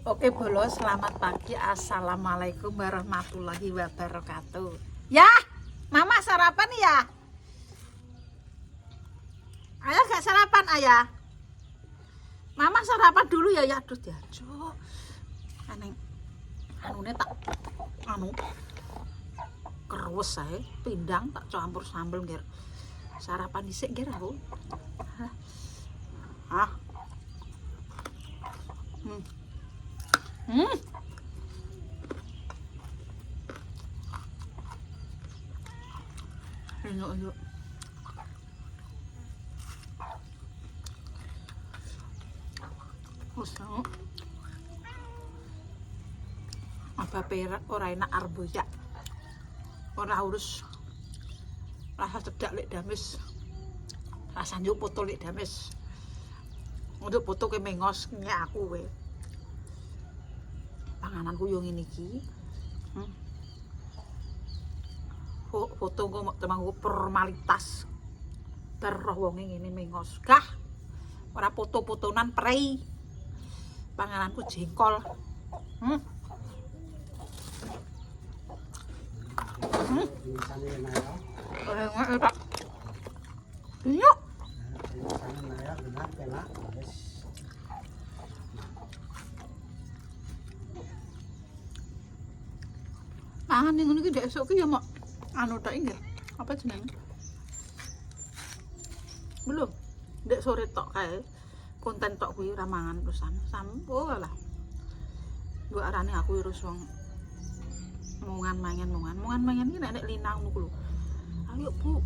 Oke Bolo, selamat pagi. Assalamualaikum warahmatullahi wabarakatuh. Ya, Mama sarapan ya? Ayah gak sarapan ayah? Mama sarapan dulu ya, ya aduh diajo. Aneh, anune tak, kerus saya, pindang tak campur sambel ngir. Sarapan dhisik ngir aku. Hah? Enak. Usah. Apa perak ora enak arboja. Ora urus rasa cedak lek dames. Rasa njuk foto lek dames. Untuk foto ke mengos nya aku we. Pangananku yo ngene iki. Foto kok temangku formalitas. Terus wonge ngene mengos. Gah. Ora foto-fotonan prei. Pangananku jengkol. Pak. Iya. Mangan ning ngono iki ndek esuk ki ya mok anu tok nggih. Apa jenenge? Belum. Ndek sore tok kae. Konten tok kuwi ora mangan terusan. Sampo lah. Mbok arane aku terus wong mungan mangan iki nek Lina ngono ku lho. Ayo, Bu.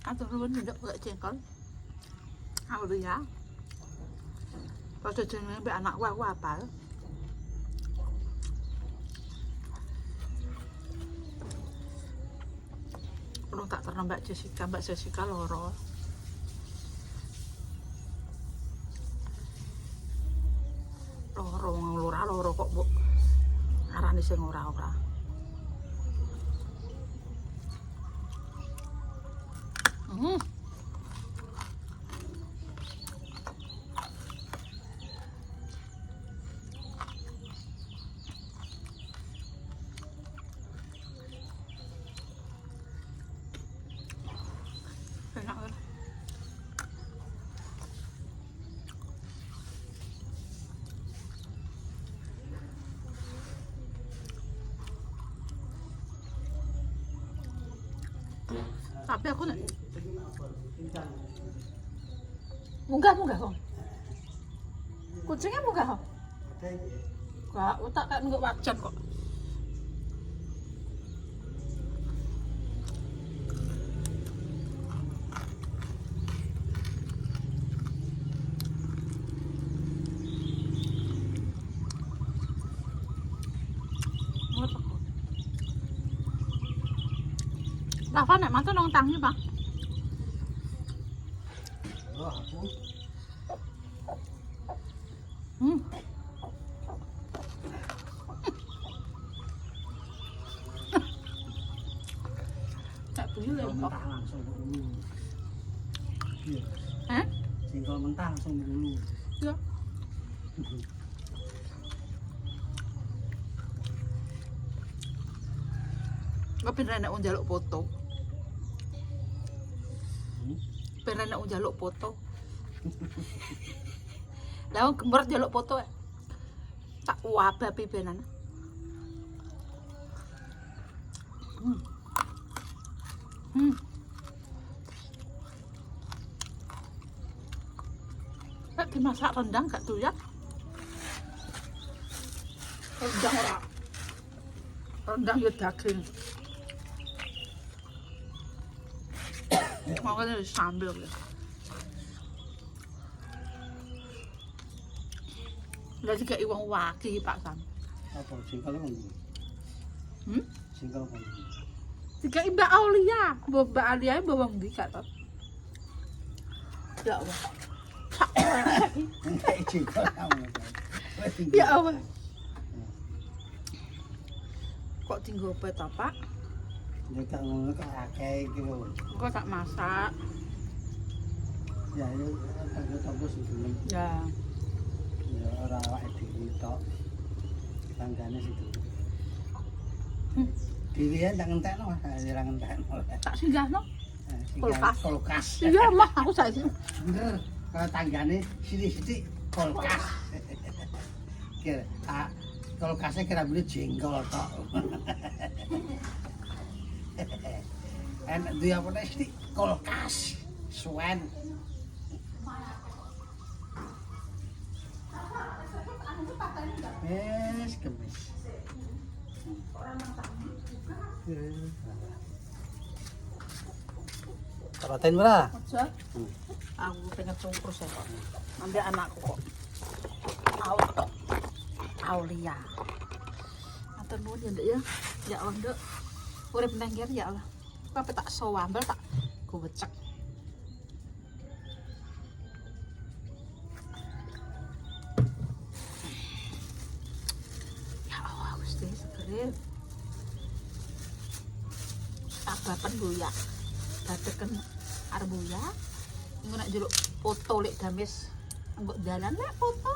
Atau nuwun ndak pakai jengkol. Aku ya. Pas jenenge mbek anakku aku apal. Urung tak terno Mbak Jessica loro. Loro kok mbok arane sing ora-ora. Enak kan? Tapi aku nek munggah kok. Kucingnya munggah kok. Kak, utak kan nggak wajan kok. Lava nek mantu nang tangi, Bang. Oh, aku. Tak buyul ya, mentah langsung dulu. Hah? Singkol mentah langsung dulu. Iya. Tapi nek njaluk foto. Pernah nak njaluk foto. Lah gembar njaluk foto tak wabah bebenan. Nek dimasak rendang gak doyan. Rendang ora. Rendang yo daging. Makanya sambel ya. Lah juga iwang waki Pak Sam. Apa singkal kan? Singkal kan. Tiga Mbak Aulia, Mbak Aulia bawa ndi gak to? Ya Allah. sak resek. Entek jengkol kamu. Ya Allah. Kok tinggal pet apa? Ya tak ngono kok akeh iki lho. Kok tak masak. Ya yo tanggo-tanggo sing gelem. Ya. Ya ora awake dhewe tok. Tanggane situ. Dhewean tak ngentekno, ora ngentekno. Tak singgahno. Kulkas. Kulkas. Iya, mah aku saiki. Bener, kalau tanggane sithik-sithik kulkas. Kira kulkasnya kira beli jengkol tok. Enak duwe apa nek sithik kulkas. Suwen. Kemis. Kapaten bra? Aja. Aku pengen cungkur sih kok. Ambil anakku kok. Aulia. Atur nuwun ya, Nduk ya. Ya Allah, Nduk. Urip nang kene ya Allah. Apa tak sowambel tak gowecek. Ya Allah, Gusti seger. Abapen goyak. Dadeken arep ya. Engko nek njaluk foto lek damis engko dalan lek foto.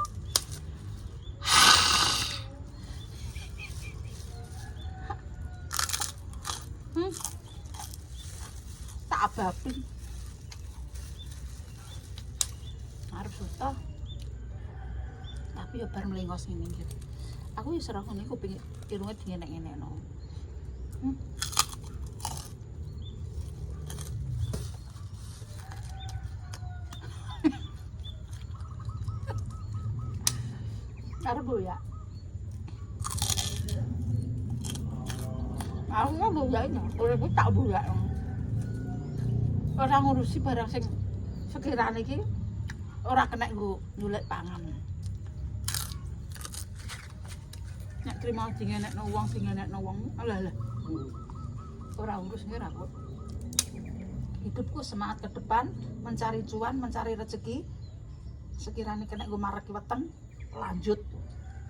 Tak abapi. Arep foto. Tapi ya bar mlengos ngene iki. Aku ya serah ngene ku pengin irunge dienek-enekno. Arep ya. Aku nggak boyaknya, kalau aku tak boyak. Orang ngurusi barang sing sekiranya iki ora kena nggo nyulek pangan. Nek terima dingenekno wong, alah. Ora urus ngira kok. Hidupku semangat ke depan, mencari cuan, mencari rezeki. Sekiranya kena nggo mareki weteng, lanjut.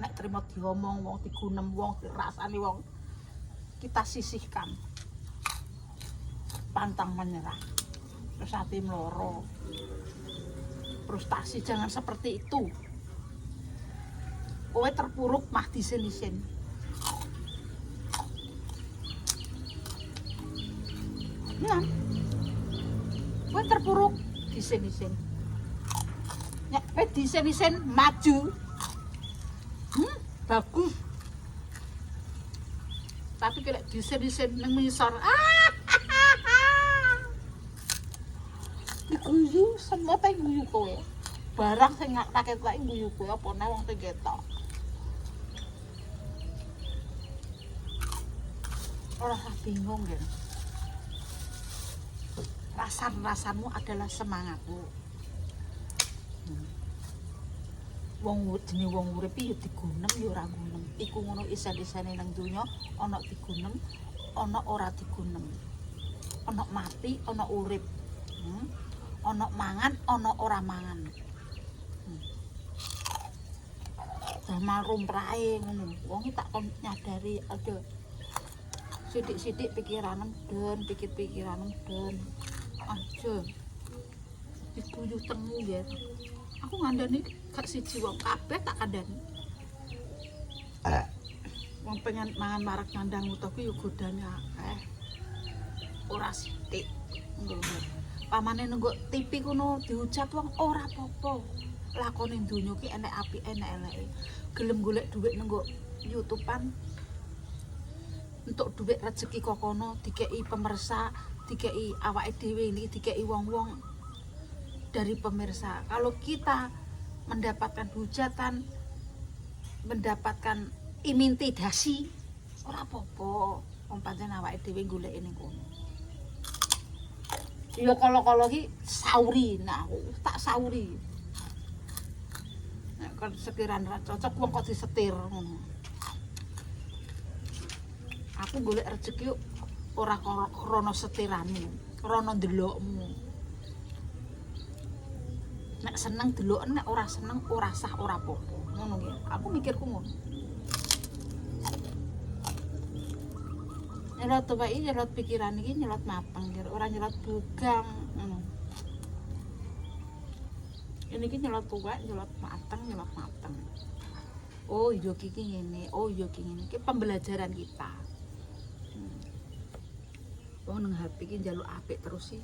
Nek terima diomong wong, digunem wong, dirasani wong, kita sisihkan. Pantang menyerah. Terus hati meloro. Frustasi jangan seperti itu. Kowe terpuruk mah disin-disin. Nah. Kowe terpuruk disin-disin. Nek kowe disin-disin maju. Bagus. Tapi kalau disin-disin nang misor. Diguyu semua teh guyu kowe. Barang sing rakyat wae guyu kowe apa neh wong sing ketok. Ora bingung ya. Rasan-rasanmu adalah semangatmu. Wong jenenge wong urip ya digunem ya ora gunem. Iku ngono isan-isane nang donya, ana digunem, ana ora digunem. Ana mati, ana urip. Ana mangan, ana ora mangan. Damal rumrahe ngono. Wong tak kon nyadari ada sithik-sithik pikiranem den, pikir-pikiranem den. Aja. Diguyu temu ya. Aku ngandani gak siji wong kabeh tak kandhani. Wong pengen mangan marak ngandang utawa yo godane akeh. Ora sithik. Pamane nunggu TV kuno dihujat wong ora apa-apa. Lakone donya ki enek apike enek eleke. Gelem golek dhuwit nunggu YouTube-an. Untuk dhuwit rezeki kok kono dikeki pemirsa, dikeki awake dhewe iki, dikeki wong-wong dari pemirsa. Kalau kita mendapatkan hujatan, mendapatkan intimidasi, ora apa-apa. Wong pancen awake dhewe golek ning kono. Ya kalau ki sauri, nah aku tak sauri. Nek kon sekirane ra cocok wong kok disetir ngono. Aku golek rezeki ora krana setiranmu, krana ndelokmu. Nek seneng deloken, nek ora seneng ora sah ora apa-apa. Ngono ki. Aku mikirku ngono. Nyelot tuwa iki nyelot pikiran iki nyelot mapeng, ora nyelot bugang ngono. Ini ki nyelot tuwa, nyelot mateng. Oh iya iki ngene, oh iya iki ngene. Iki pembelajaran kita. Wong nang HP iki njaluk apik terus sih.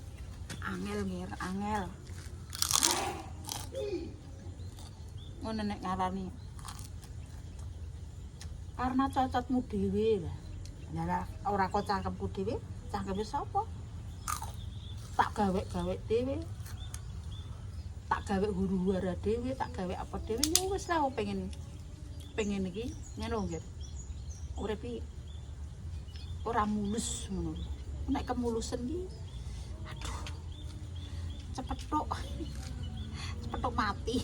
Angel ngir, angel. Ngono nek ngarani. Karena cocotmu dhewe lah. Lah ora kok cangkemku dhewe, cangkeme sapa? Tak gawe-gawe dhewe. Tak gawe huru-hara dhewe, tak gawe apa dhewe ya wis lah pengen iki ngene lho, Nggih. Urip iki ora mulus ngono. Nek kemulusan iki aduh. Cepethuk mati.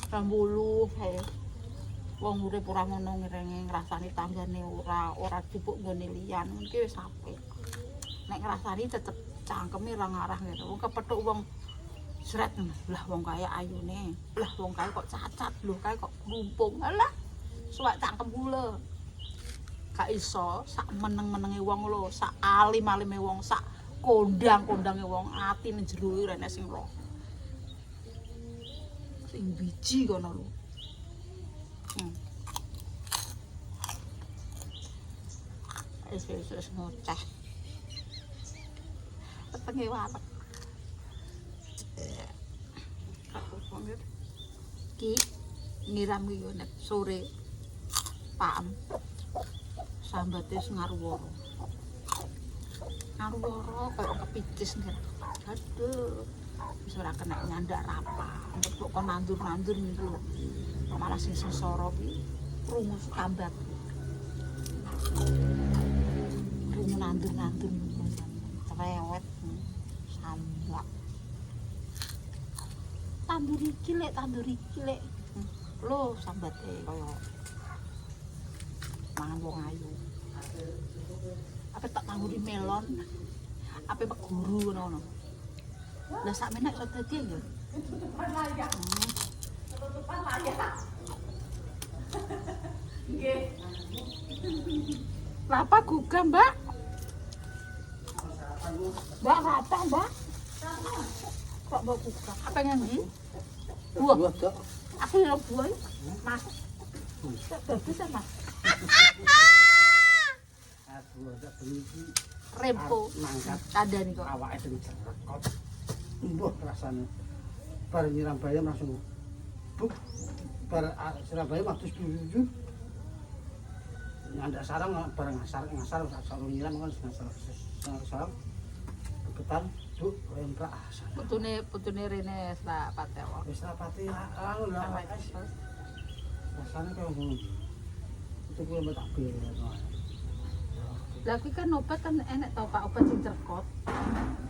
Rambulu kae. Wong urip ora ngono ngrenge ngrasani tanggane ora jupuk nggone liyan iki wis apik. Nek ngrasani tetep cangkeme ora ngarah ngene. Wong kepethuk wong sret lah wong kaya ayune. Lah wong kaya kok cacat lho, kae kok ngumpung. Alah, suwek cangkem kula. Gak iso sak meneng-menenge wong lho, sak alim-alime wong, sak kondang-kondange wong, atine jero rene sing roh. Sing biji kono lho. Wis ngoceh. Petenge watek. Aku pamit. Ki ngiram iki nek sore paem. Sambate ngaruwara. Ngaruwara kaya kepicis ngene. Aduh. Wis ora kena nyandak rapa. Engko kok nandur-nandur niku lho. Malah sing sesara ki krungu tambat. Krungu nandur-nandur cerewet sambak. Tandur iki lek. Lho sambate kaya mangan wong ayu. Apa tak tangguri melon? Apa mek guru ngono. Lah sakmene iso dadi ya. Tutupan layak. Nggih. Lapa gugah, Mbak? Mbak apa, Mbak? Kok mbok gugah? Apa ngendi? Buah. Buah, Dok. Aku yo buah. Mas. Kok bagus ya, Mas? Buah Dok iki Rempo. mangkat Kandhani kok. awake sing rekot. Mbuh rasane. Bar nyiram bayam langsung buk. Bar Surabaya matus dulu. Nyandak sarang bareng ngasar sarung nyiram kan ngasar. Ketan duk remprak asal. Putune rene sak patewo. Wis rapati anu lho. Rasane kaya ngono. Itu kuwi tak bir. Lah kuwi kan obat kan enek tau Pak obat sing cerkot.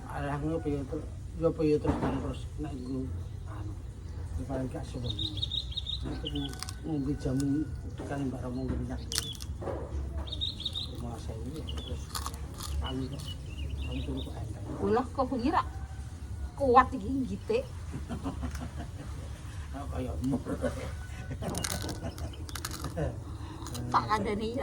Alah ngono piye terus nek nggo anu. Paling gak suwe. Nek ngombe jamu tekan Mbak Romo minyak. Malah saya ini terus kami kok kami turu kok enteng. Ulah kok bengi ra kuat iki ngitik. Kaya Tak kandani.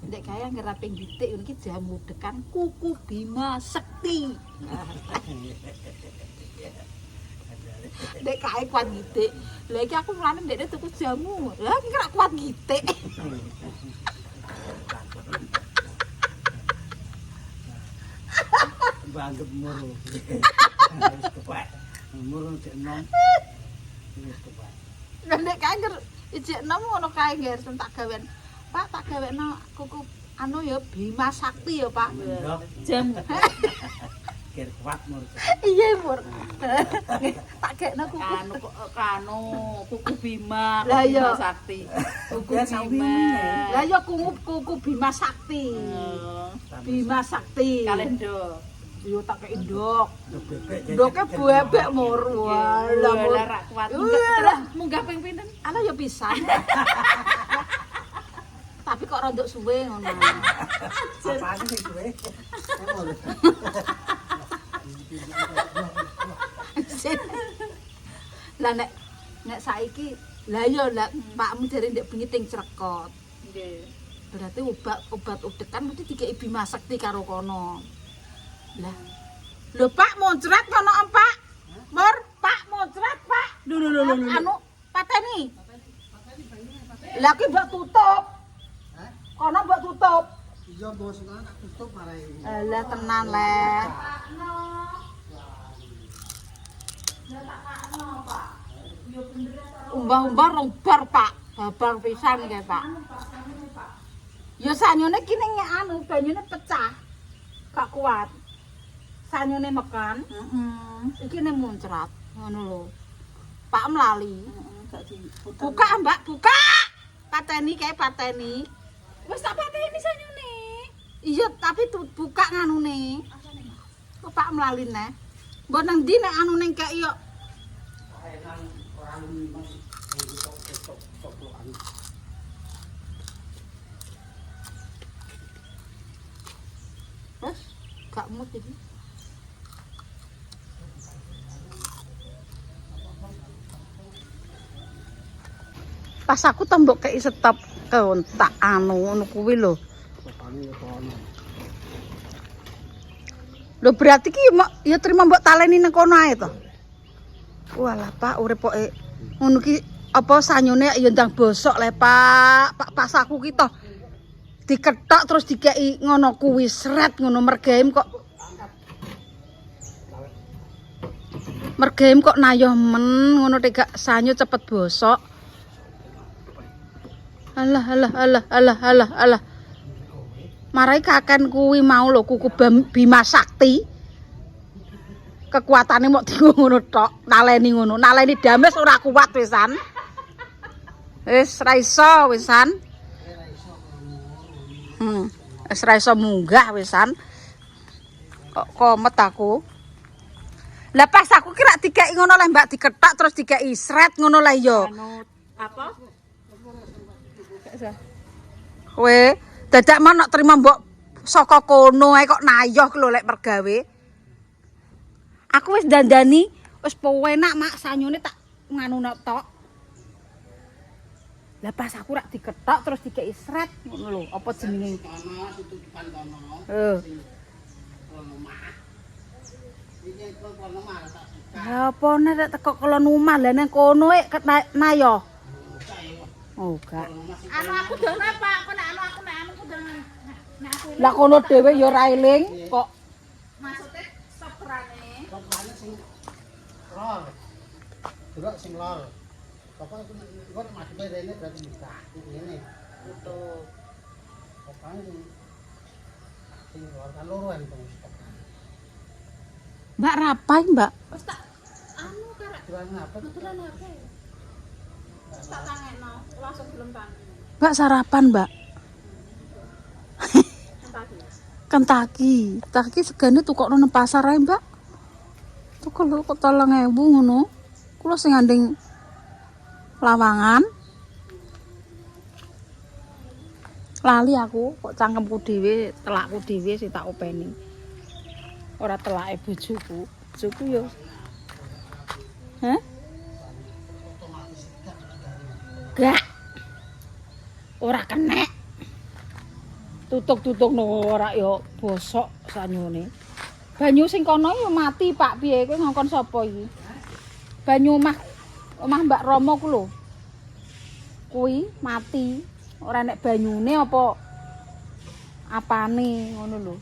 Ndek kaya ngerape ngitik iki jamu dekan kuku Bima Sekti. Ndek kae kuat ngitik. Lah iki aku mulane ndekne tuku jamu. Lah iki ra kuat ngitik. banget muru. Wis kepek. Muru cek enom. Wis kepek. Lah nek kae ijek enom ngono kae ngger tak gawean. Pak tak gawekno kuku anu ya Bima Sakti ya, Pak. Jamu. Ger kuat mur. Iya, Mur. Tak gekno kuku kuku Bima, Lah, iya. Bima Sakti. kuku Ya, Bima. sampingnya. Lah ya kuku Bima Sakti. Bima Sakti. Kalendo. Yo tak kei ndok. Bebek. Ndoke bebek Mur. Walah, Mur. Lah rak kuat. Lah, Munggah ping pinten? ana ya pisan. Tapi kok rondok suwe ngono. Apane sing duwe? Lah nek saiki lah ya lah pakmu dari ndek bengi ting Crekot. Nggih. Berarti obat udekan mesti dikei Bima Sakti karo kono. Lah. Lho Pak muncrat kono Pak. Mur, Pak muncrat Pak. Lho. Anu pateni. Lah ki mbok tutup. Kono mbok tutup. Iya bos, tak tutup marai. Alah tenan le. Umbah-umbah robar Pak. Babar pisan kae Pak. Ya sanyone kene anu banyune pecah. Gak kuat. Sanyone mekan. Iki ne muncrat ngono lho. Pak mlali. Gak diputar. Buka Mbak, buka. Pateni kae pateni. Wis tak pateni sanyone. Iya, tapi buka nganune. Kok Pak mlali neh. Mbok nang ndi nek anune kae yo. Wes, gak mood iki. Pas aku tembok kei stop kontak anu ngono kuwi lho. Lho berarti ki ya terima mbok taleni nang kono ae to. Walah Pak urip poke ngono ki apa sanyone ya ndang bosok le Pak. Pak pas aku ki toh diketok terus dikei ngono kuwi sret ngono mergaim kok. Mergaim kok nayoh men ngono tegak sanyo cepet bosok. Alah. Marai kaken kuwi mau lho kuku Bima Sakti. Kekuatane mok dienggo ngono tok, naleni ngono. Naleni dames ora kuat wisan. Wis ra iso wisan. Wis ra iso munggah wisan. Kok komet aku. Lah pas aku kira dikeki ngono le Mbak diketok terus dikeki sret ngono le yo. Anu apa? Kowe dadak manuk terima mbok saka kono ae kok nayoh lho lek mergawe. Aku wis dandani, wis penak mak sanyone tak nganune tok. Lah pas aku rak diketok terus dikeki sret ngono lho, apa jenenge? Kono tutupan kono. Iki kono mah tak buka. Lah apa nek teko kelon omah lah nang kono nayoh. Oh, gak. Anu aku dono Pak, kok nek aku ku dono. Nek aku Lah kono dhewe ya ora eling kok. maksudnya soprane. Pokoknya sing lor. Delok sing lor. Pokoknya kok madhepe rene berarti buka. Ngene. Tutup. Pokoknya sing lor kan loroan to. Mbak rapai, Mbak. Wis tak anu karek Turan apa? kebetulan apa? Wis tak tangekno, langsung belum tangi. Mbak sarapan, Mbak. Tadi. Kentaki segane tukokno nang pasar ae, Mbak. Tuku lho kok 3.000 ngono. Kula sing ngandeng lawangan. Lali aku kok cangkemku dhewe, telakku dhewe sing tak openi. Ora telake bojoku. Bojoku yo. Hah? Gak. Ora kenek. Tutuk-tutukno ora yo bosok sanyone. Banyu sing kono yo mati Pak piye kowe ngongkon sapa iki? Banyu omah Mbak Romo ku lho. Kuwi mati. Ora nek banyune apa apane ngono lho.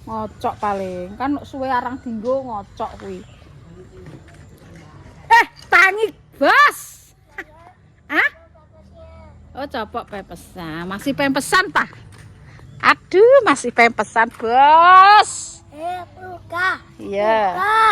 Ngocok paling kan suwe arang dinggo ngocok kuwi. Tangi bos. Hah? Oh copok pepesan. Masih pepesan ta? Aduh masih pepesan bos. Buka. Iya. Buka.